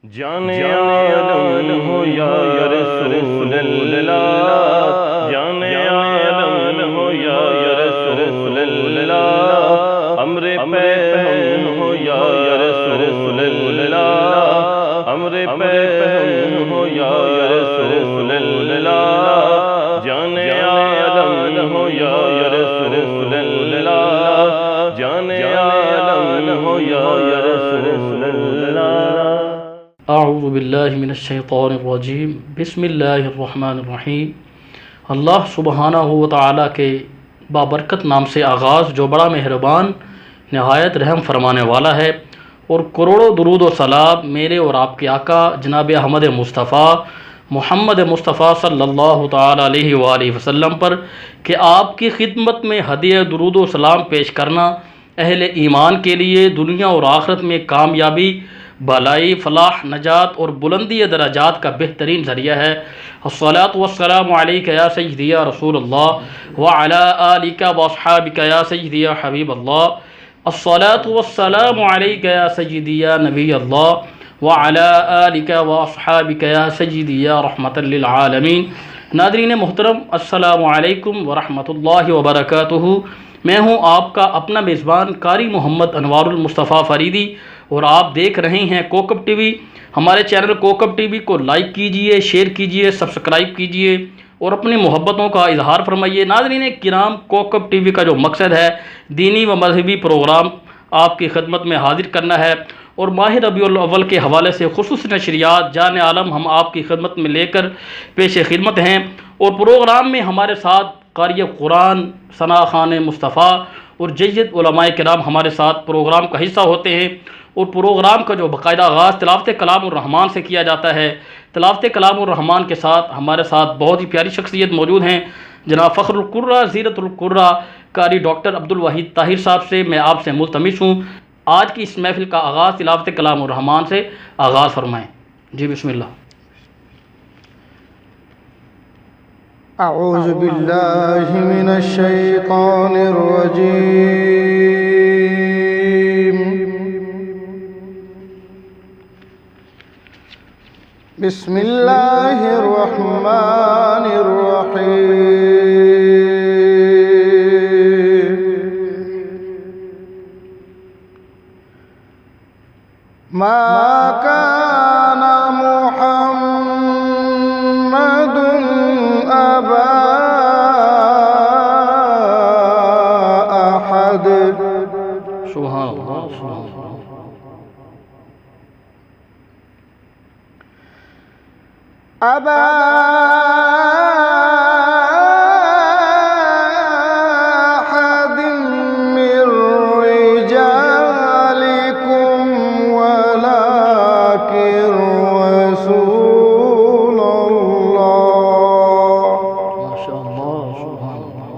جانے عالم ہو یا رسول اللہ، جانے عالم ہو یا رسول اللہ، امر پہ ہم ہو یا رسول اللہ، امر پہ ہم ہو یا رسول اللہ، جانے عالم ہو یا رسول اللہ، جانے عالم ہو یا رسول اللہ۔ اعوذ باللہ من الشیطان الرجیم، بسم اللہ الرحمن الرحیم۔ اللہ سبحانہ و تعالیٰ کے بابرکت نام سے آغاز، جو بڑا مہربان نہایت رحم فرمانے والا ہے، اور کروڑوں درود و سلام میرے اور آپ کے آقا جناب احمد مصطفیٰ محمد مصطفیٰ صلی اللہ تعالیٰ علیہ وآلہ وسلم پر کہ آپ کی خدمت میں ہدیہ درود و سلام پیش کرنا اہل ایمان کے لیے دنیا اور آخرت میں کامیابی، بھلائی، فلاح، نجات اور بلندی درجات کا بہترین ذریعہ ہے۔ الصلاۃ والسلام علیک یا سیدی یا رسول اللہ وعلی آلک واصحابک یا سیدی یا حبیب اللہ۔ الصلاۃ والسلام علیک یا سیدی یا نبی اللہ وعلی آلک واصحابک یا سیدی یا رحمۃ للعالمین۔ ناظرین محترم، السلام علیکم ورحمۃ اللہ وبرکاتہ۔ میں ہوں آپ کا اپنا میزبان قاری محمد انوار المصطفیٰ فریدی، اور آپ دیکھ رہے ہیں کوکب ٹی وی۔ ہمارے چینل کوکب ٹی وی کو لائک کیجئے، شیئر کیجئے، سبسکرائب کیجئے اور اپنی محبتوں کا اظہار فرمائیے۔ ناظرین کرام، کوکب ٹی وی کا جو مقصد ہے دینی و مذہبی پروگرام آپ کی خدمت میں حاضر کرنا ہے، اور ماہ ربیع الاول کے حوالے سے خصوصی نشریات جان عالم ہم آپ کی خدمت میں لے کر پیش خدمت ہیں، اور پروگرام میں ہمارے ساتھ قاری قرآن، ثنا خوان مصطفیٰ اور جید علماء کرام ہمارے ساتھ پروگرام کا حصہ ہوتے ہیں، اور پروگرام کا جو باقاعدہ آغاز تلاوت کلام الرحمن سے کیا جاتا ہے۔ تلاوت کلام الرحمن کے ساتھ ہمارے ساتھ بہت ہی پیاری شخصیت موجود ہیں، جناب فخر القرہ، زینت القرہ، قاری ڈاکٹر عبدالوحید طاہر صاحب سے میں آپ سے ملتمس ہوں آج کی اس محفل کا آغاز تلاوت کلام الرحمن سے آغاز فرمائیں۔ جی بسم اللہ۔ اعوذ باللہ من الشیطان الرجیم، بسم اللہ الرحمن الرحیم۔ ما کان محمد ابا احد، سبحان اللہ، سبحان اللہ۔ ابا احد من رجالکم ولکن رسول اللہ۔ ماشاء اللہ، سبحان اللہ۔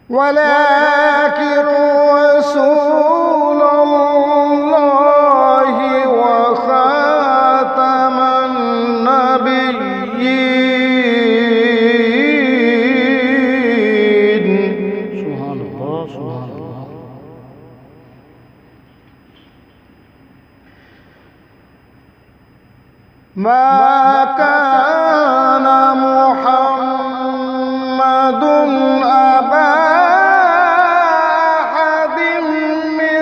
ولكن رسول الله وخاتم النبيين۔ سبحان اللہ، سبحان اللہ۔ ما كان محمد أبا أحد من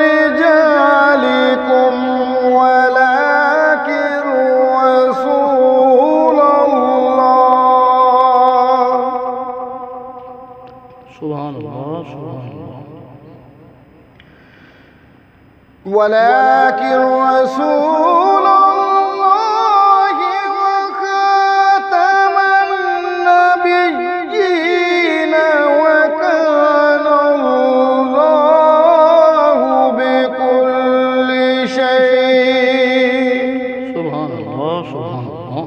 رجالكم ولكن رسول الله۔ سبحان اللہ، سبحان اللہ۔ ولكن رسول الله وخاتم النبيين وكان الله بكل شيء، سبحان اللہ، سبحان اللہ۔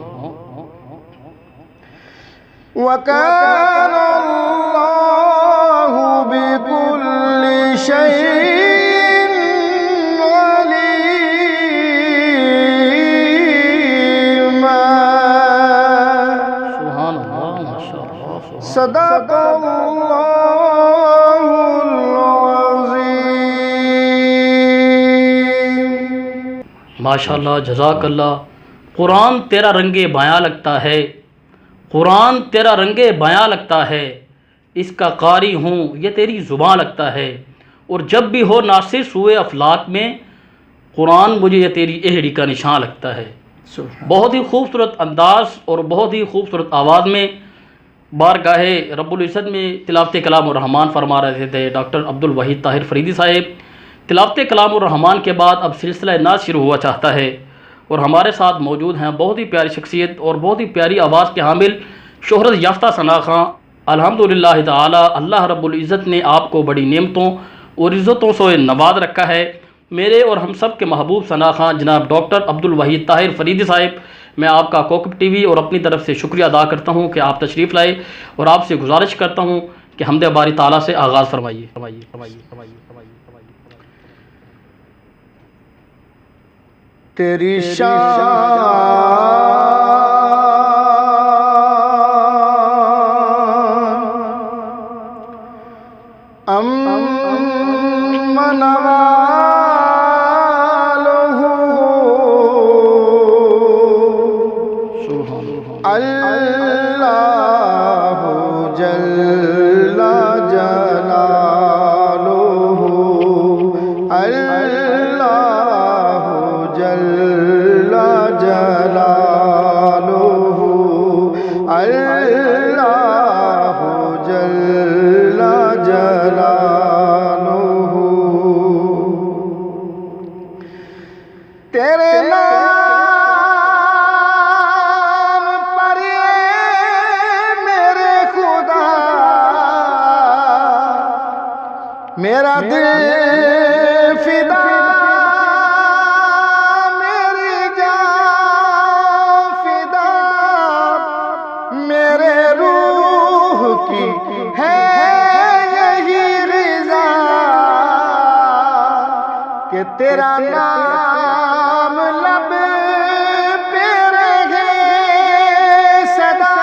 وكان الله بكل شيء عليما۔ سبحان اللہ، ماشاء اللہ، سبحان اللہ۔ صدق اللہ العظیم۔ ماشاءاللہ، جزاک اللہ۔ قرآن تیرا رنگ بیاں لگتا ہے، قرآن تیرا رنگ بیاں لگتا ہے، اس کا قاری ہوں یہ تیری زباں لگتا ہے، اور جب بھی ہو ناصر سوئے افلاک میں، قرآن مجھے یہ تیری اہڑی کا نشان لگتا ہے۔ بہت ہی خوبصورت انداز اور بہت ہی خوبصورت آواز میں بارگاہ رب العزت میں تلاوت کلام الرحمن فرما رہے تھے ڈاکٹر عبد الوحید طاہر فریدی صاحب۔ تلاوت کلام الرحمن کے بعد اب سلسلہ نعت شروع ہوا چاہتا ہے، اور ہمارے ساتھ موجود ہیں بہت ہی پیاری شخصیت اور بہت ہی پیاری آواز کے حامل شہرت یافتہ ثنا خاں۔ الحمدللہ تعالی اللہ رب العزت نے آپ کو بڑی نعمتوں اور عزتوں سے نواز رکھا ہے۔ میرے اور ہم سب کے محبوب ثنا خاں جناب ڈاکٹر عبد الوحید طاہر فریدی صاحب، میں آپ کا کوکب ٹی وی اور اپنی طرف سے شکریہ ادا کرتا ہوں کہ آپ تشریف لائے، اور آپ سے گزارش کرتا ہوں کہ حمد باری تعالیٰ سے آغاز فرمائیے۔ تیری شان اللہ جل جلالہ، اللہ جل جلالہ، اللہ جل جلالہ، تیرے نام پر میرے خدا میرا دل فدا، میری جان فدا، میرے روح کی ہے یہی غذا کہ تیرا نام لب پہ رہے صدا،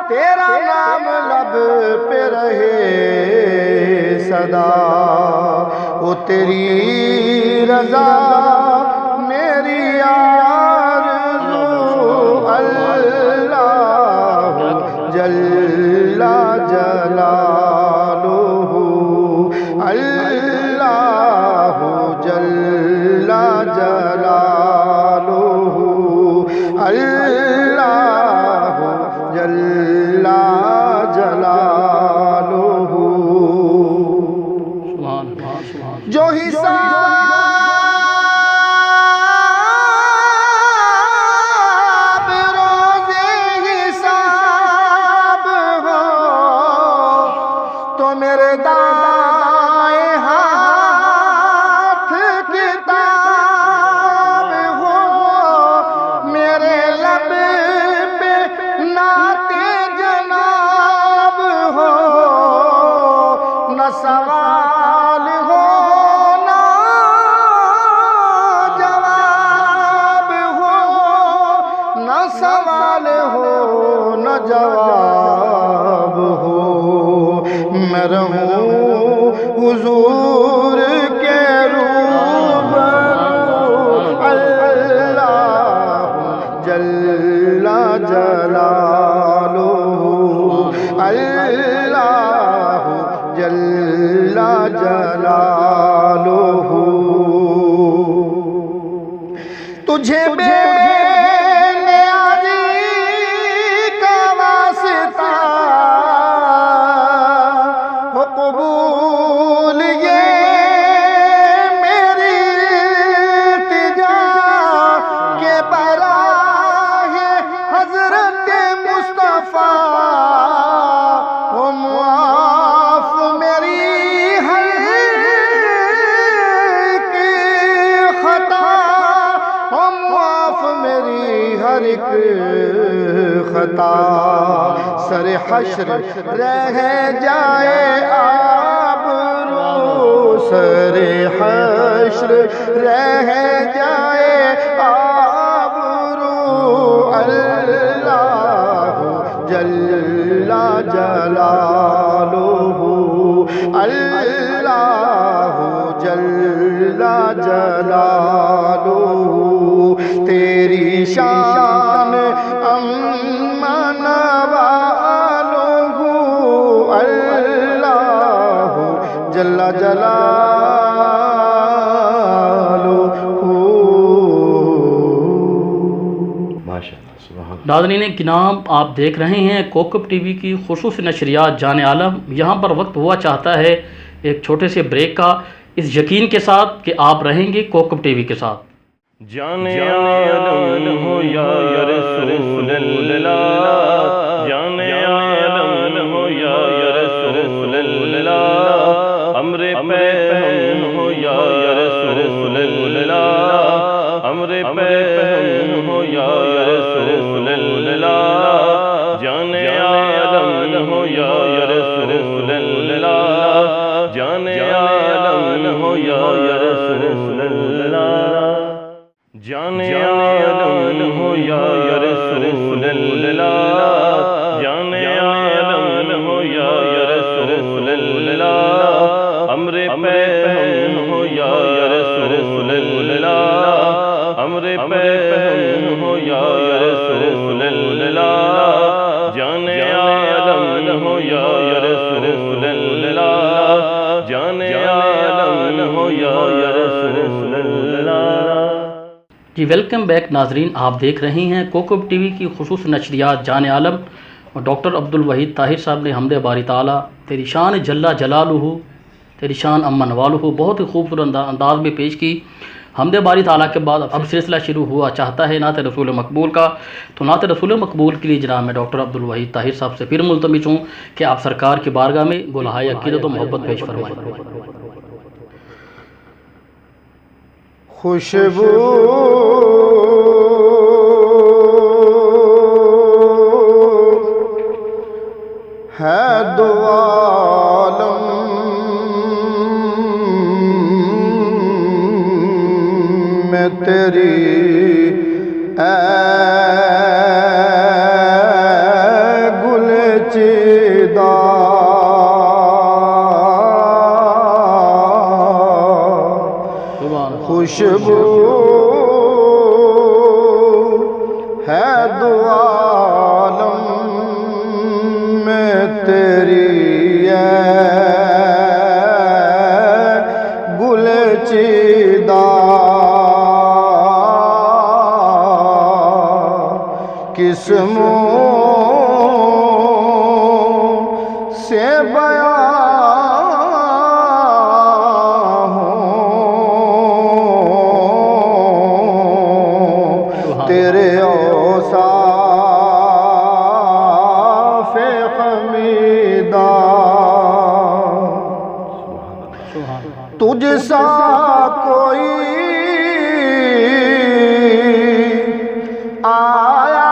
تیرا نام لب پہ رہے صدا، وہ تیری رضا میری آرزو، اللہ جل جلالہ، اللہ جل جلالہ، اللہ جل جلالہ، جو حساب روزے حساب ہو تو میرے دائیں ہاتھ کتاب ہو، میرے لب پہ نعت جناب ہو، نہ سوال ہو نہ جواب ہو، نہ سوال ہو نہ جواب ہو، میں رہوں حضور کے روبرو، اللہ جل جلالہ، اللہ جل جلالہ، تجھے بے نیازی کا واسطہ ہو قبول یہ میری التجا کہ براہ حضرت مصطفیٰ ہو معاف میری ہر ایک خطا، ہو معاف میری ہر ایک خطا، سر حشر رہ جائے آبرو، سر حشر رہ جائے آبرو، اللہ جل جلالہ، اللہ جل جلالہ، شان امن والہ اللہ جل جلالہ۔ ماشاءاللہ سبحان اللہ۔ ناظرین کرام، آپ دیکھ رہے ہیں کوکب ٹی وی کی خصوصی نشریات جان عالم۔ یہاں پر وقت ہوا چاہتا ہے ایک چھوٹے سے بریک کا، اس یقین کے ساتھ کہ آپ رہیں گے کوکب ٹی وی کے ساتھ۔ جان عالم ہو یا رسول اللہ، جان عالم ہو یا رسول اللہ، امر پہن ہو یا رسول اللہ، امر پہن ہو یا رسول اللہ، جان عالم ہو یا رسول اللہ، جان عالم ہو یا رسول اللہ، جان عالم ہو یا رسول اللہ، جان عالم ہو یا رسول اللہ، امر پہن ہو یا رسول اللہ، امر پہن ہو یا رسول اللہ، جان عالم ہو یا رسول اللہ، جان عالم ہو یا رسول اللہ۔ جی ویلکم بیک ناظرین، آپ دیکھ رہے ہیں کوکب ٹی وی کی خصوصی نشریات جان عالم، اور ڈاکٹر عبدالوحید طاہر صاحب نے حمد باری تعالیٰ تیری شان جل جلالہ تیری شان امن والہ بہت ہی خوبصورت انداز میں پیش کی۔ حمد باری تعالیٰ کے بعد اب سلسلہ شروع ہوا چاہتا ہے نعت رسول مقبول کا، تو نعت رسول مقبول کے لیے جناب میں ڈاکٹر عبدالوحید طاہر صاحب سے پھر ملتمس ہوں کہ آپ سرکار کی بارگاہ میں گلہائے عقیدت و محبت پیش فرمائیں۔ خوشبو ہے دو عالم میں تیری اے گل چیدہ، خوشبو ہے دو عالم میں تیری اے گل چیدہ، کس منہ سے بیان ہوں تیرے اوصاف حمیدہ، تجھ سا کوئی آیا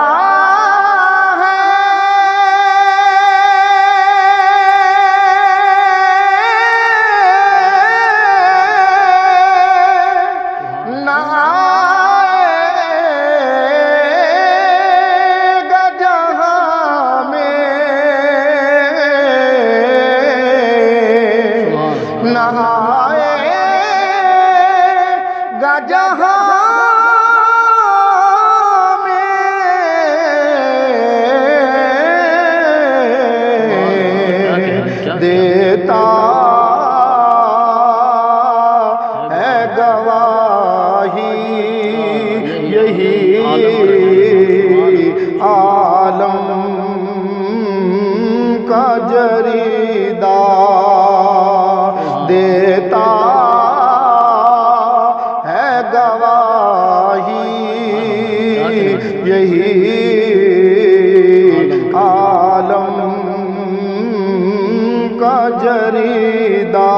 دیتا ہے گواہی یہی عالم کا جریدہ، دیتا ہے گواہی یہی عالم کا جریدہ،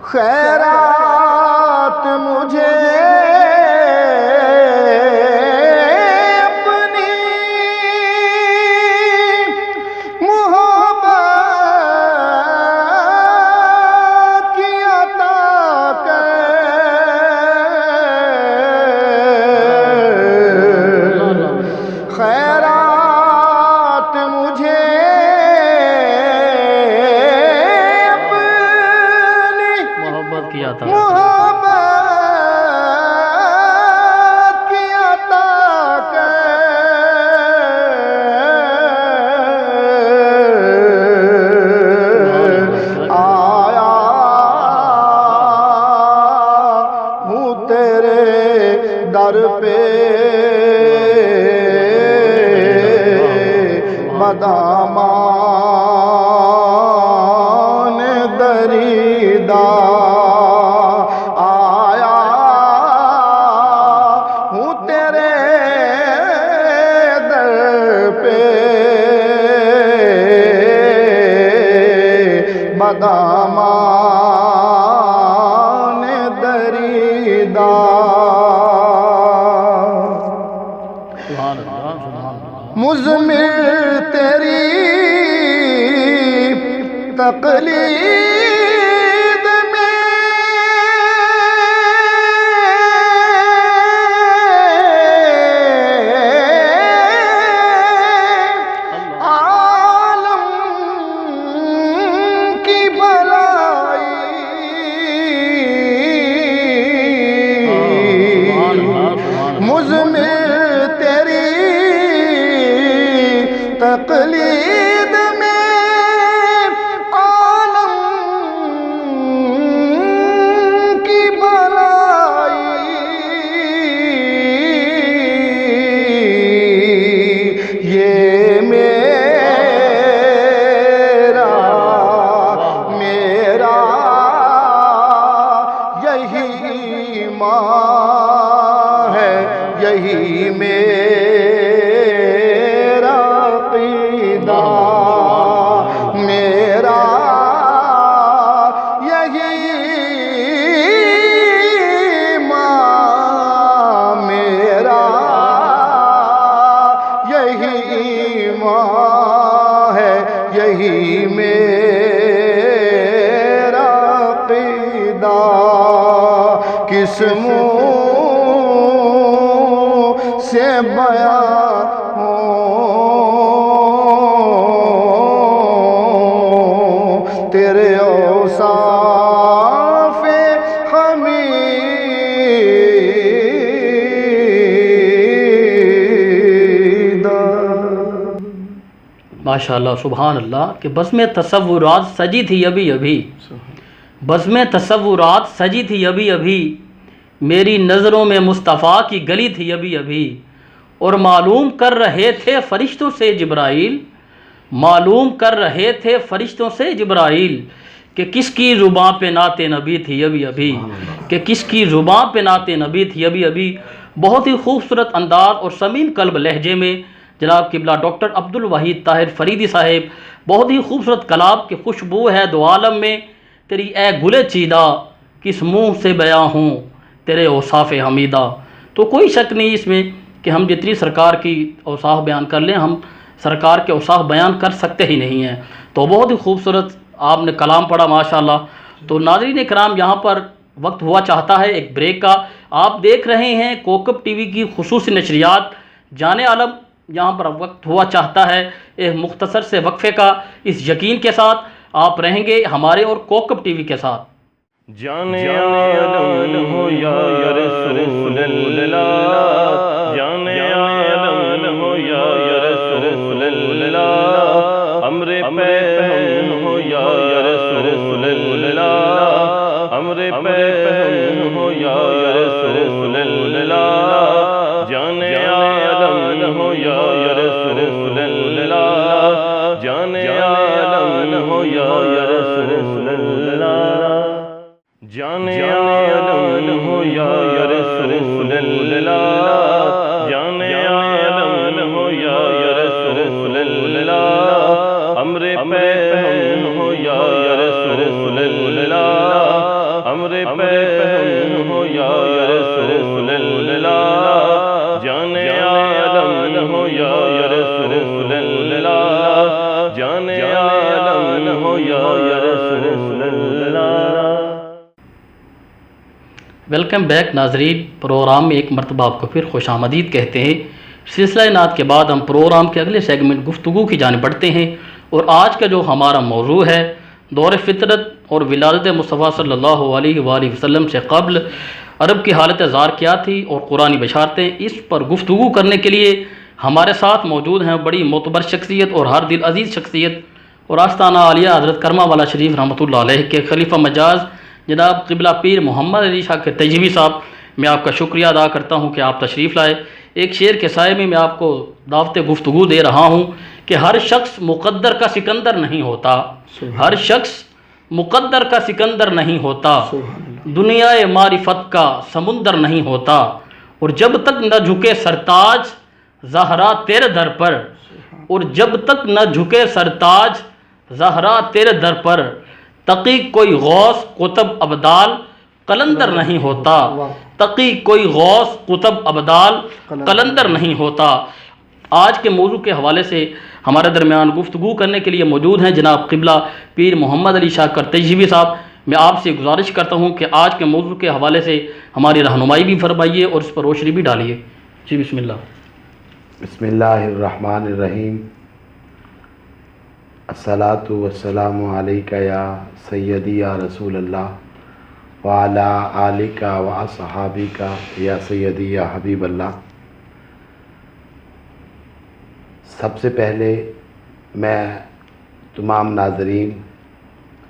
خیرات مجھے اپنی محبت بدامان دریدہ آیا ہوں تیرے در پہ بدامان دریدہ مزمر تیری تقلید میں عالم کی بھلائی مزمر تیری تقلید میں عالم کی بھلائی یہ میرا یہی ایمان ہے یہی میرا عقیدہ میرا یہی ایمان میرا یہی ایمان ہے یہی میرا عقیدہ کس منہ سے بیان ہوں تیرے اوصاف حمیدہ ماشاءاللہ سبحان اللہ کہ بزم تصورات سجی تھی ابھی ابھی بزم تصورات سجی تھی ابھی ابھی میری نظروں میں مصطفیٰ کی گلی تھی ابھی ابھی اور معلوم کر رہے تھے فرشتوں سے جبرائیل معلوم کر رہے تھے فرشتوں سے جبرائیل کہ کس کی زباں پہ نعت نبی تھی ابھی ابھی کہ کس کی زباں پہ نعت نبی تھی ابھی ابھی بہت ہی خوبصورت انداز اور سمین قلب لہجے میں جناب قبلہ ڈاکٹر عبدالوحید طاہر فریدی صاحب بہت ہی خوبصورت کلام کی خوشبو ہے دو عالم میں تیری اے گل چیدہ کس منہ سے بیاں ہوں تیرے اوصاف حمیدہ تو کوئی شک نہیں اس میں کہ ہم جتنی سرکار کی اوصاف بیان کر لیں ہم سرکار کے اوصاف بیان کر سکتے ہی نہیں ہیں تو بہت ہی خوبصورت آپ نے کلام پڑھا ماشاءاللہ تو ناظرین کرام یہاں پر وقت ہوا چاہتا ہے ایک بریک کا آپ دیکھ رہے ہیں کوکب ٹی وی کی خصوصی نشریات جان عالم یہاں پر وقت ہوا چاہتا ہے ایک مختصر سے وقفے کا اس یقین کے ساتھ آپ رہیں گے ہمارے اور کوکب ٹی وی کے ساتھ جان عالم ہو یا رسول اللہ جان عالم ہو یا رسول اللہ امر پہن ہو یا رسول اللہ امر پہن ہو یا رسول اللہ جان عالم ہو یا رسول اللہ جان عالم ہو یا رسول اللہ جان عالم ہو یا رسول اللہ جان عالم ہو یا رسول اللہ امر پہن ہو یا رسول اللہ امر پہن ہو یا رسول اللہ جان عالم ہو یا رسول اللہ جان عالم ہو یا رسول اللہ۔ ویلکم بیک ناظرین پروگرام میں ایک مرتبہ آپ کو پھر خوش آمدید کہتے ہیں سلسلہ نعت کے بعد ہم پروگرام کے اگلے سیگمنٹ گفتگو کی جانب بڑھتے ہیں اور آج کا جو ہمارا موضوع ہے دور فطرت اور ولادت مصطفیٰ صلی اللہ علیہ وآلہ وسلم سے قبل عرب کی حالت زار کیا تھی اور قرآنی بشارتیں اس پر گفتگو کرنے کے لیے ہمارے ساتھ موجود ہیں بڑی معتبر شخصیت اور ہر دل عزیز شخصیت اور آستانہ عالیہ حضرت کرما والا شریف رحمۃ اللہ علیہ کے خلیفہ مجاز جناب قبلہ پیر محمد علی شاہ کے تجوی صاحب میں آپ کا شکریہ ادا کرتا ہوں کہ آپ تشریف لائے ایک شعر کے سائے میں آپ کو دعوت گفتگو دے رہا ہوں کہ ہر شخص مقدر کا سکندر نہیں ہوتا، ہر شخص مقدر کا سکندر نہیں ہوتا، دنیا معرفت کا سمندر نہیں ہوتا، اور جب تک نہ جھکے سرتاج زہرا تیرے در پر، اور جب تک نہ جھکے سرتاج زہرا تیرے در پر، تقی کوئی غوث قطب ابدال قلندر نہیں ہوتا، تقی کوئی غوث قطب ابدال قلندر نہیں ہوتا۔ آج کے موضوع کے حوالے سے ہمارے درمیان گفتگو کرنے کے لیے موجود ہیں جناب قبلہ پیر محمد علی شاہ کرتیجوی صاحب۔ میں آپ سے گزارش کرتا ہوں کہ آج کے موضوع کے حوالے سے ہماری رہنمائی بھی فرمائیے اور اس پر روشنی بھی ڈالیے۔ جی بسم اللہ۔ بسم اللہ الرحمن الرحیم۔ الصلاۃ والسلام علیک یا سیدی یا رسول اللہ وعلی آلک و اصحابک یا سیدی یا حبیب اللہ۔ سب سے پہلے میں تمام ناظرین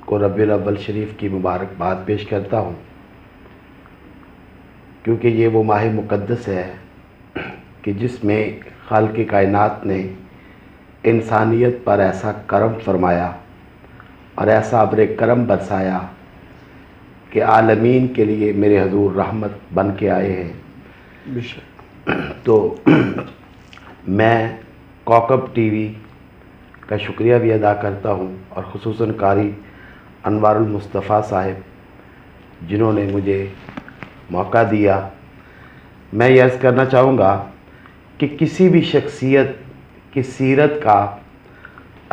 کو ربیع الاول شریف کی مبارکباد پیش کرتا ہوں، کیونکہ یہ وہ ماہ مقدس ہے کہ جس میں خالق کائنات نے انسانیت پر ایسا کرم فرمایا اور ایسا ابر کرم برسایا کہ عالمین کے لیے میرے حضور رحمت بن کے آئے ہیں۔ تو میں کوکب ٹی وی کا شکریہ بھی ادا کرتا ہوں، اور خصوصاً قاری انوار المصطفیٰ صاحب جنہوں نے مجھے موقع دیا۔ میں یہ عرض کرنا چاہوں گا کہ کسی بھی شخصیت کی سیرت کا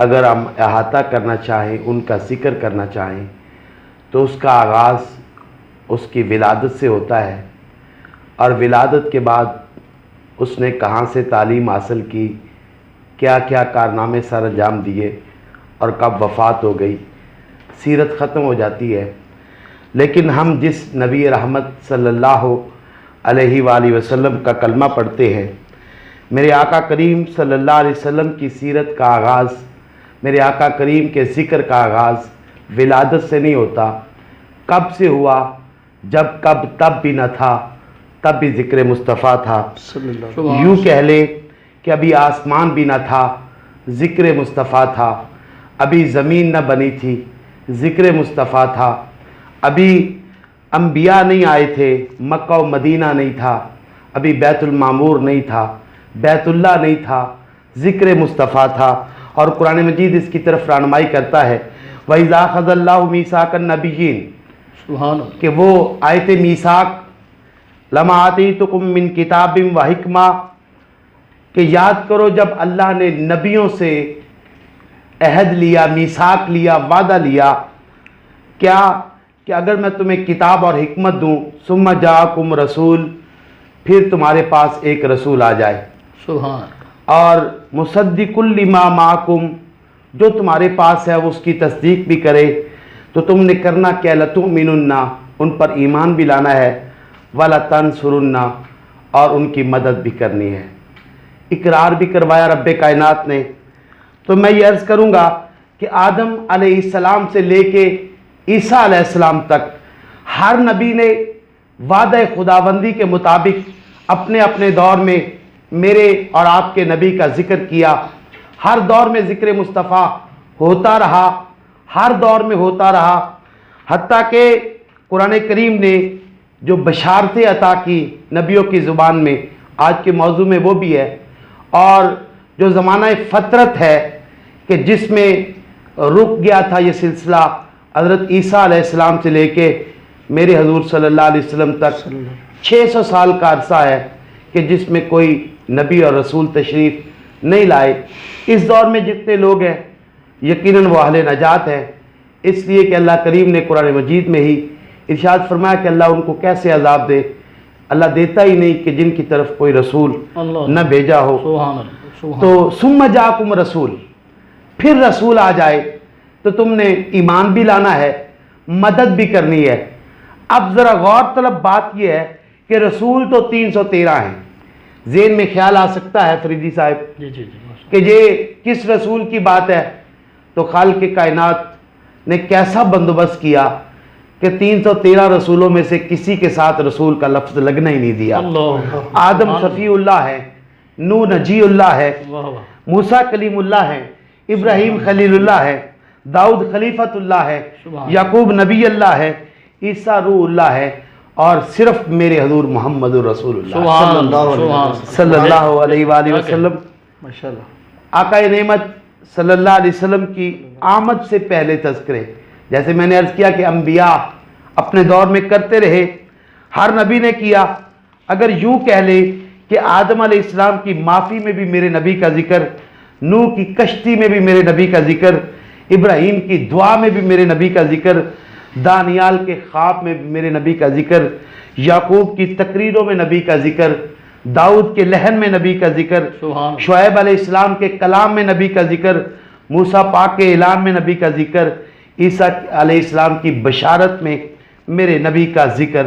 اگر ہم احاطہ کرنا چاہیں، ان کا ذکر کرنا چاہیں، تو اس کا آغاز اس کی ولادت سے ہوتا ہے، اور ولادت کے بعد اس نے کہاں سے تعلیم حاصل کی، کیا کیا کارنامے سر انجام دیے، اور کب وفات ہو گئی، سیرت ختم ہو جاتی ہے۔ لیکن ہم جس نبی رحمت صلی اللہ علیہ وآلہ وسلم کا کلمہ پڑھتے ہیں، میرے آقا کریم صلی اللہ علیہ وسلم کی سیرت کا آغاز، میرے آقا کریم کے ذکر کا آغاز ولادت سے نہیں ہوتا۔ کب سے ہوا؟ جب کب تب بھی نہ تھا، تب بھی ذکر مصطفیٰ تھا۔ یوں کہہ لے کہ ابھی آسمان بھی نہ تھا، ذکر مصطفیٰ تھا۔ ابھی زمین نہ بنی تھی، ذکر مصطفیٰ تھا۔ ابھی انبیاء نہیں آئے تھے، مکہ و مدینہ نہیں تھا، ابھی بیت المعمور نہیں تھا، بیت اللہ نہیں تھا، ذکر مصطفیٰ تھا۔ اور قرآن مجید اس کی طرف رہنمائی کرتا ہے، وَإِذَا أَخَذَ اللَّهُ مِيثَاقَ النَّبِيِّينَ، سبحان اللہ۔ کہ وہ آیت میثاق لَمَا آتَيْتُكُم مِّن کتاب وحکمہ، کہ یاد کرو جب اللہ نے نبیوں سے عہد لیا، میثاق لیا، وعدہ لیا، کیا کہ اگر میں تمہیں کتاب اور حکمت دوں، ثم جاءکم رسول، پھر تمہارے پاس ایک رسول آ جائے، سبحان، اور مصدق لما معکم، جو تمہارے پاس ہے وہ اس کی تصدیق بھی کرے، تو تم نے کرنا کیا؟ لتؤمنن، ان پر ایمان بھی لانا ہے، ولتنصرن، اور ان کی مدد بھی کرنی ہے۔ اقرار بھی کروایا رب کائنات نے۔ تو میں یہ عرض کروں گا کہ آدم علیہ السلام سے لے کے عیسیٰ علیہ السلام تک ہر نبی نے وعدہ خداوندی کے مطابق اپنے اپنے دور میں میرے اور آپ کے نبی کا ذکر کیا۔ ہر دور میں ذکر مصطفیٰ ہوتا رہا، ہر دور میں ہوتا رہا، حتیٰ کہ قرآن کریم نے جو بشارتیں عطا کی نبیوں کی زبان میں، آج کے موضوع میں وہ بھی ہے، اور جو زمانہ فطرت ہے کہ جس میں رک گیا تھا یہ سلسلہ حضرت عیسیٰ علیہ السلام سے لے کے میرے حضور صلی اللہ علیہ وسلم تک 600 سال کا عرصہ ہے کہ جس میں کوئی نبی اور رسول تشریف نہیں لائے۔ اس دور میں جتنے لوگ ہیں یقیناً وہ اہل نجات ہیں، اس لیے کہ اللہ کریم نے قرآن مجید میں ہی ارشاد فرمایا کہ اللہ ان کو کیسے عذاب دے۔ اللہ دیتا ہی نہیں کہ جن کی طرف کوئی رسول نہ بھیجا ہو۔ سبحان اللہ، سبحان تو ثم جاءکم رسول، پھر رسول آ جائے تو تم نے ایمان بھی لانا ہے، مدد بھی کرنی ہے۔ اب ذرا غور طلب بات یہ ہے کہ رسول تو 313 ہیں۔ ذہن میں خیال آ سکتا ہے فریدی صاحب جی جی جی، کہ یہ کس رسول کی بات ہے؟ تو خالق کائنات نے کیسا بندوبست کیا کہ 313 رسولوں میں سے کسی کے ساتھ رسول کا لفظ لگنا ہی نہیں دیا۔ اللہ، آدم صفی اللہ ہے، نوح نجی اللہ ہے، واہ واہ، موسیٰ کلیم اللہ ہے، ابراہیم خلیل اللہ ہے، داؤد خلیفۃ اللہ ہے، یعقوب نبی اللہ ہے، عیسیٰ روح اللہ ہے، اور صرف میرے حضور محمد رسول اللہ صلی اللہ علیہ وآلہ وسلم آقا نعمت صلی اللہ علیہ وسلم کی آمد سے پہلے تذکرے، جیسے میں نے عرض کیا کہ انبیاء اپنے دور میں کرتے رہے، ہر نبی نے کیا۔ اگر یوں کہہ لے کہ آدم علیہ السلام کی معافی میں بھی میرے نبی کا ذکر، نوح کی کشتی میں بھی میرے نبی کا ذکر، ابراہیم کی دعا میں بھی میرے نبی کا ذکر، دانیال کے خواب میں بھی میرے نبی کا ذکر، یعقوب کی تقریروں میں نبی کا ذکر، داؤد کے لحن میں نبی کا ذکر، شعیب علیہ السلام کے کلام میں نبی کا ذکر، موسیٰ پاک کے اعلان میں نبی کا ذکر، عیسیٰ علیہ السلام کی بشارت میں میرے نبی کا ذکر۔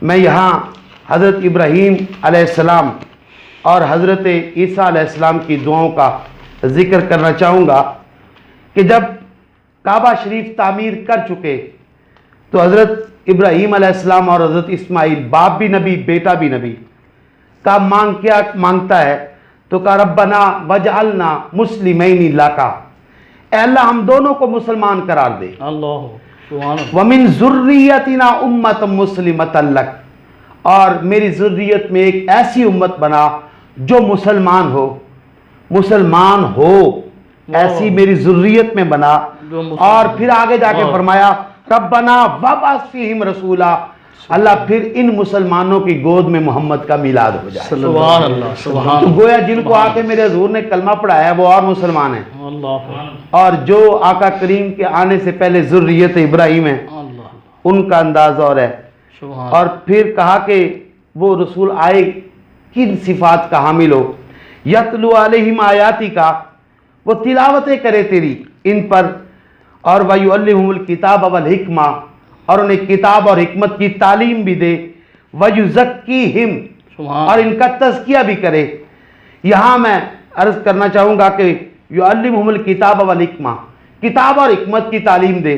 میں یہاں حضرت ابراہیم علیہ السلام اور حضرت عیسیٰ علیہ السلام کی دعاؤں کا ذکر کرنا چاہوں گا کہ جب کعبہ شریف تعمیر کر چکے تو حضرت ابراہیم علیہ السلام اور حضرت اسماعیل، باپ بھی نبی بیٹا بھی نبی، کا کیا مانگتا ہے؟ تو کہا ربنا وجعلنا مسلمین لک، اے اللہ ہم دونوں کو مسلمان قرار دے، ومن ذریتنا امۃ مسلمۃ لک، اور میری ذریت میں ایک ایسی امت بنا جو مسلمان ہو، ایسی میری ذریت میں بنا۔ اور پھر آگے جا کے فرمایا ربنا وابعث فیہم رسولا، اللہ پھر ان مسلمانوں کی گود میں محمد کا میلاد ہو جائے۔ سبحان اللہ، سبحان تو گویا جن کو آ کے میرے حضور نے کلمہ پڑھایا وہ اور مسلمان ہیں، اللہ، اور جو آقا کریم کے آنے سے پہلے ذریت ابراہیم ہیں ان کا انداز اور ہے۔ اور پھر کہا کہ وہ رسول آئے کن صفات کا حامل ہو، یتلو علیہم آیاتی کا، وہ تلاوتیں کرے تیری ان پر، اور وَيُعَلِّمُهُمُ الْكِتَابَ وَالْحِکْمَةَ، اور انہیں کتاب اور حکمت کی تعلیم بھی دے، وَيُزَكِّيهِمْ، اور ان کا تزکیہ بھی کرے۔ یہاں میں عرض کرنا چاہوں گا کہ يُعَلِّمُهُمُ الْكِتَابَ وَالْحِکْمَةَ، کتاب اور حکمت کی تعلیم دے۔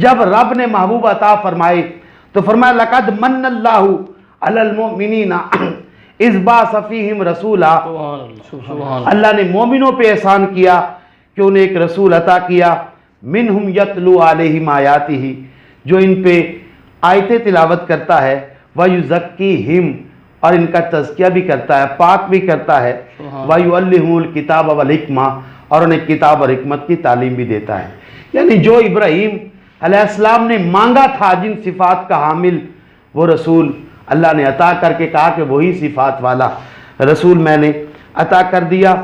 جب رب نے محبوب عطا فرمائے تو فرمایا لقد من اللہ علی المؤمنین اذ بعث فیہم رسولا، اللہ نے مومنوں پہ احسان کیا کہ انہیں ایک رسول عطا کیا، منہم یتلو علیہم آیاتہ، جو ان پہ آیتیں تلاوت کرتا ہے، ویزکیہم، اور ان کا تزکیہ بھی کرتا ہے، پاک بھی کرتا ہے، ویعلمہم الکتاب والحکمہ، اور انہیں کتاب اور حکمت کی تعلیم بھی دیتا ہے۔ یعنی جو ابراہیم علیہ السلام نے مانگا تھا، جن صفات کا حامل، وہ رسول اللہ نے عطا کر کے کہا کہ وہی صفات والا رسول میں نے عطا کر دیا۔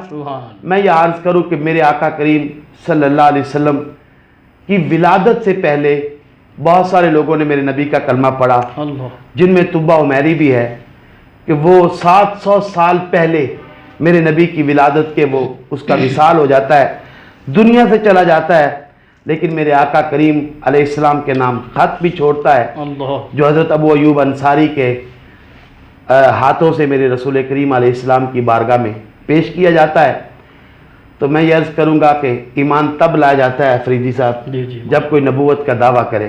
میں یہ عرض کروں کہ میرے آقا کریم صلی اللہ علیہ وسلم کی ولادت سے پہلے بہت سارے لوگوں نے میرے نبی کا کلمہ پڑھا، جن میں طبہ عمیری بھی ہے کہ وہ 700 سال پہلے میرے نبی کی ولادت کے وہ اس کا وصال ہو جاتا ہے، دنیا سے چلا جاتا ہے، لیکن میرے آقا کریم علیہ السلام کے نام خط بھی چھوڑتا ہے، جو حضرت ابو ایوب انصاری کے ہاتھوں سے میرے رسول کریم علیہ السلام کی بارگاہ میں پیش کیا جاتا ہے۔ تو میں یہ عرض کروں گا کہ ایمان تب لایا جاتا ہے فریدی صاحب جب کوئی نبوت کا دعویٰ کرے۔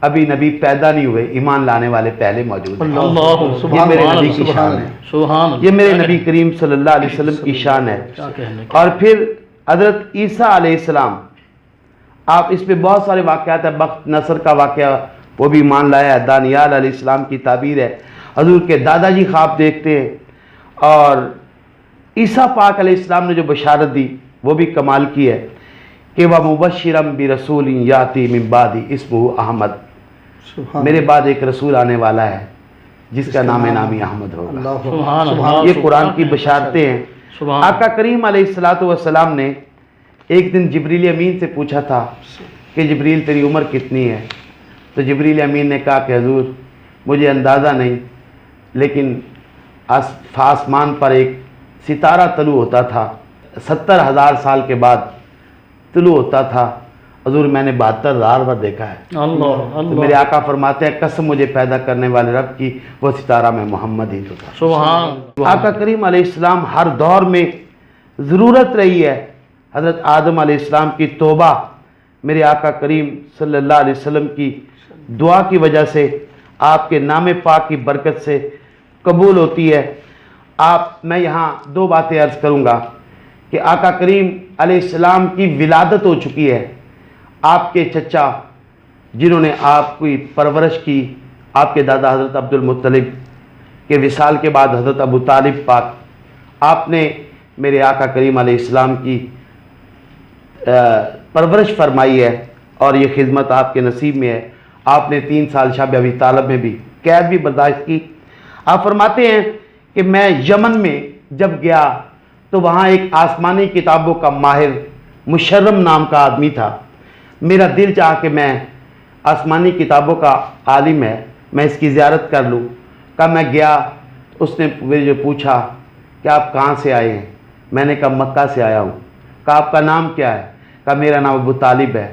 ابھی نبی پیدا نہیں ہوئے، ایمان لانے والے پہلے موجود ہیں۔ یہ میرے نبی کی شان ہے، یہ میرے نبی کریم صلی اللہ علیہ وسلم کی شان ہے۔ اور پھر حضرت عیسیٰ علیہ السلام، آپ اس پہ بہت سارے واقعات ہیں، بخت نصر کا واقعہ وہ بھی مان لایا ہے، دانیال علیہ السلام کی تعبیر ہے، حضور کے دادا جی خواب دیکھتے ہیں، اور عیسیٰ پاک علیہ السلام نے جو بشارت دی وہ بھی کمال کی ہے کہ وَمُبَشِّرًا بِرَسُولٍ يَأْتِي مِن بَعْدِي اسْمُهُ احمد، میرے بعد ایک رسول آنے والا ہے جس کا نام احمد ہوگا۔ یہ قرآن کی بشارتیں ہیں۔ آقا کریم علیہ السلام نے ایک دن جبریل امین سے پوچھا تھا کہ جبریل تیری عمر کتنی ہے؟ تو جبریل امین نے کہا کہ حضور مجھے اندازہ نہیں، لیکن آسمان پر ایک ستارہ طلوع ہوتا تھا، 70,000 سال کے بعد طلوع ہوتا تھا، حضور میں نے 72,000 بار دیکھا ہے۔ تو میرے آقا فرماتے ہیں قسم مجھے پیدا کرنے والے رب کی، وہ ستارہ میں محمد ہی تو تھا۔ آقا کریم علیہ السلام ہر دور میں ضرورت رہی ہے۔ حضرت آدم علیہ السلام کی توبہ میرے آقا کریم صلی اللہ علیہ وسلم کی دعا کی وجہ سے، آپ کے نام پاک کی برکت سے قبول ہوتی ہے۔ میں یہاں دو باتیں عرض کروں گا کہ آقا کریم علیہ السلام کی ولادت ہو چکی ہے. آپ کے چچا جنہوں نے آپ کی پرورش کی، آپ کے دادا حضرت عبد المطلب کے وصال کے بعد حضرت ابو طالب پاک، آپ نے میرے آقا کریم علیہ السلام کی پرورش فرمائی ہے اور یہ خدمت آپ کے نصیب میں ہے. آپ نے 3 سال شب ابی طالب میں بھی قید بھی برداشت کی. آپ فرماتے ہیں کہ میں یمن میں جب گیا تو وہاں ایک آسمانی کتابوں کا ماہر مشرم نام کا آدمی تھا. میرا دل چاہا کہ میں آسمانی کتابوں کا عالم ہے، میں اس کی زیارت کر لوں. کہا میں گیا، اس نے مجھے پوچھا کہ آپ کہاں سے آئے ہیں؟ میں نے کہا مکہ سے آیا ہوں. کہا آپ کا نام کیا ہے؟ کہا میرا نام ابو طالب ہے،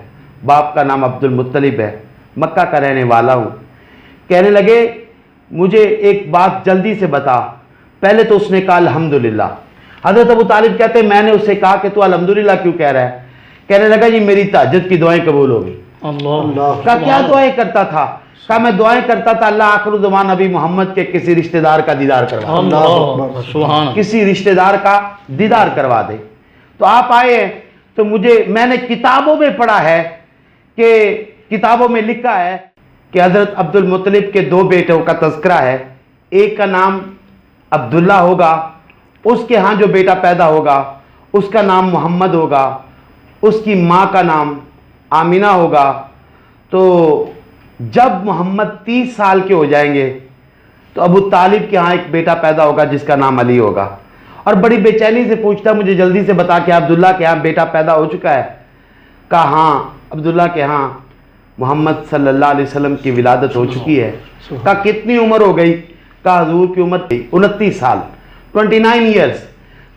باپ کا نام عبد المطلب ہے، مکہ کا رہنے والا ہوں. کہنے لگے مجھے ایک بات جلدی سے بتا. پہلے تو اس نے کہا الحمدللہ. حضرت ابو طالب کہتے ہیں میں نے اس سے کہا کہ تو الحمدللہ کیوں کہہ رہا ہے؟ کہنے لگا جی میری تہجد کی دعائیں قبول ہو گئی. اللہ. کہا کیا دعائیں کرتا تھا؟ کہا میں دعائیں کرتا تھا اللہ آخر زمان نبی محمد کے کسی رشتہ دار کا دیدار کروا دے، اللہ سبحان اللہ. کسی رشتہ دار کا دیدار کروا دے. تو آپ آئے ہیں تو میں نے کتابوں میں پڑھا ہے کہ کتابوں میں لکھا ہے کہ حضرت عبد المطلب کے 2 بیٹوں کا تذکرہ ہے. ایک کا نام عبداللہ ہوگا، اس کے ہاں جو بیٹا پیدا ہوگا اس کا نام محمد ہوگا، اس کی ماں کا نام آمینہ ہوگا. تو جب محمد 30 سال کے ہو جائیں گے تو ابو طالب کے ہاں ایک بیٹا پیدا ہوگا جس کا نام علی ہوگا. اور بڑی بے چینی سے پوچھتا مجھے جلدی سے بتا کہ عبداللہ کے ہاں بیٹا پیدا ہو چکا ہے؟ کہا ہاں عبداللہ کے ہاں محمد صلی اللہ علیہ وسلم کی ولادت ہو چکی ہے. کہا کتنی عمر ہو گئی؟ کہا حضور کی عمر 29 سال 29 ایئرز.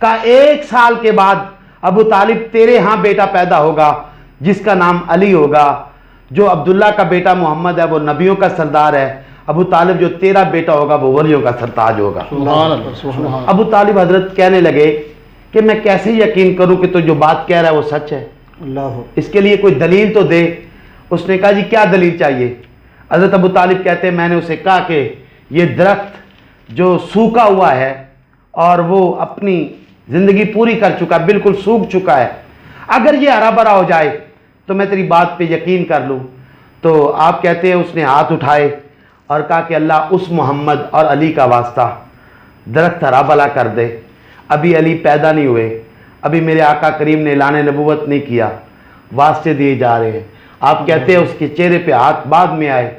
کہا 1 سال کے بعد ابو طالب تیرے ہاں بیٹا پیدا ہوگا جس کا نام علی ہوگا. جو عبداللہ کا بیٹا محمد ہے وہ نبیوں کا سردار ہے. ابو طالب جو تیرا بیٹا ہوگا وہ ولیوں کا سرتاج ہوگا. سبحان اللہ سبحان اللہ. ابو طالب حضرت کہنے لگے کہ میں کیسے یقین کروں کہ تو جو بات کہہ رہا ہے وہ سچ ہے؟ اس کے لیے کوئی دلیل تو دے. اس نے کہا جی کیا دلیل چاہیے؟ حضرت ابو طالب کہتے ہیں میں نے اسے کہا کہ یہ درخت جو سوکھا ہوا ہے اور وہ اپنی زندگی پوری کر چکا، بالکل سوکھ چکا ہے، اگر یہ ہرا بھرا ہو جائے تو میں تیری بات پہ یقین کر لوں. تو آپ کہتے ہیں اس نے ہاتھ اٹھائے اور کہا کہ اللہ اس محمد اور علی کا واسطہ درخت ہرا بھرا کر دے. ابھی علی پیدا نہیں ہوئے، ابھی میرے آقا کریم نے اعلان نبوت نہیں کیا، واسطے دیے جا رہے ہیں. آپ کہتے ہیں اس کے چہرے پہ ہاتھ بعد میں آئے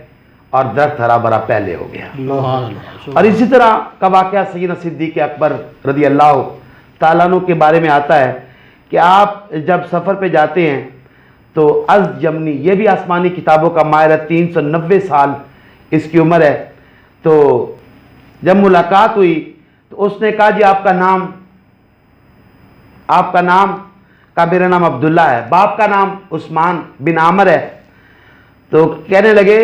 اور درخت ہرا بھرا پہلے ہو گیا. سبحان اللہ. اور اسی طرح کا واقعہ سیدنا صدیق اکبر رضی اللہ تعالیٰ عنہ کے بارے میں آتا ہے کہ آپ جب سفر پہ جاتے ہیں تو از یمنی، یہ بھی آسمانی کتابوں کا ماہر ہے، 390 سال اس کی عمر ہے. تو جب ملاقات ہوئی تو اس نے کہا جی آپ کا نام کہا میرا نام عبداللہ ہے، باپ کا نام عثمان بن عامر ہے. تو کہنے لگے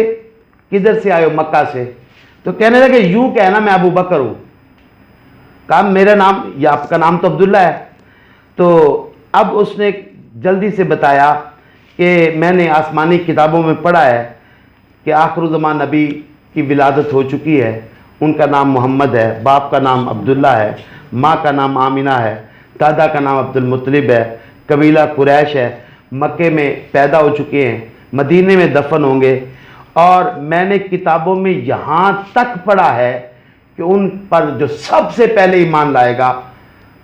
کدھر سے آئے ہو؟ مکہ سے. تو کہنے لگے یوں کہنا میں ابو بکر ہوں. کہا میرا نام یا آپ کا نام تو عبداللہ ہے. تو اب اس نے جلدی سے بتایا کہ میں نے آسمانی کتابوں میں پڑھا ہے کہ آخر زمان نبی کی ولادت ہو چکی ہے، ان کا نام محمد ہے، باپ کا نام عبداللہ ہے، ماں کا نام آمینہ ہے، دادا کا نام عبد المطلب ہے، قبیلہ قریش ہے، مکے میں پیدا ہو چکے ہیں، مدینے میں دفن ہوں گے. اور میں نے کتابوں میں یہاں تک پڑھا ہے کہ ان پر جو سب سے پہلے ایمان لائے گا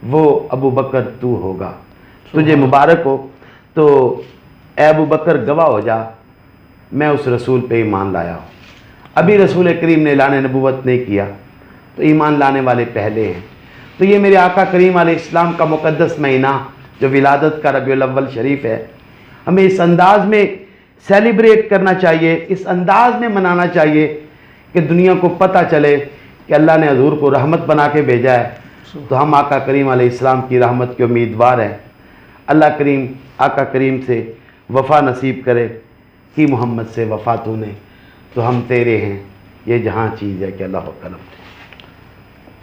وہ ابو بکر تو ہوگا، تجھے مبارک ہو. تو اے ابو بکر گواہ ہو جا میں اس رسول پہ ایمان لایا ہوں. ابھی رسول کریم نے اعلان نبوت نہیں کیا تو ایمان لانے والے پہلے ہیں. تو یہ میرے آقا کریم علیہ السلام کا مقدس مہینہ جو ولادت کا ربیع الاول شریف ہے، ہمیں اس انداز میں سیلیبریٹ کرنا چاہیے، اس انداز میں منانا چاہیے کہ دنیا کو پتہ چلے کہ اللہ نے حضور کو رحمت بنا کے بھیجا ہے. تو ہم آقا کریم علیہ السلام کی رحمت کے امیدوار ہیں. اللہ کریم آقا کریم سے وفا نصیب کرے کہ محمد سے وفا تو نے تو ہم تیرے ہیں، یہ جہاں چیز ہے کہ اللہ کرم.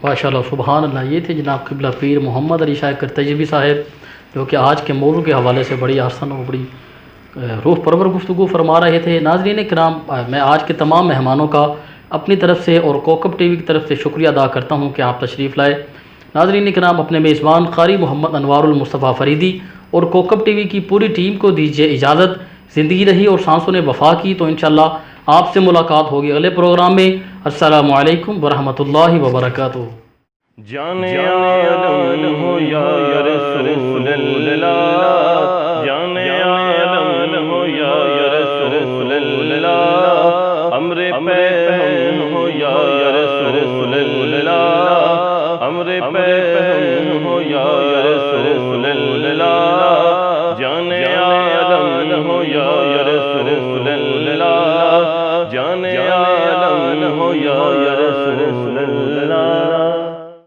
ماشاء اللہ سبحان اللہ. یہ تھے جناب قبلہ پیر محمد علی شاہ کرتجبی صاحب، جو کہ آج کے موضوع کے حوالے سے بڑی آسان اور بڑی روح پرور گفتگو فرما رہے تھے. ناظرین کرام، میں آج کے تمام مہمانوں کا اپنی طرف سے اور کوکب ٹی وی کی طرف سے شکریہ ادا کرتا ہوں کہ آپ تشریف لائے. ناظرین کرام، اپنے میزبان قاری محمد انوار المصطفیٰ فریدی اور کوکب ٹی وی کی پوری ٹیم کو دیجیے اجازت۔ زندگی رہی اور سانسوں نے وفا کی تو انشاءاللہ آپ سے ملاقات ہوگی اگلے پروگرام میں۔ السلام علیکم ورحمۃ اللہ وبرکاتہ۔ جان عالم ہو یا رسول اللہ، جان عالم ہو یا رسول اللہ، امر پہ ہم ہو یا رسول اللہ، امر پہ ہم ہو یا رسول اللہ، جان عالم ہو یا رسول اللہ، جان عالم ہو یا رسول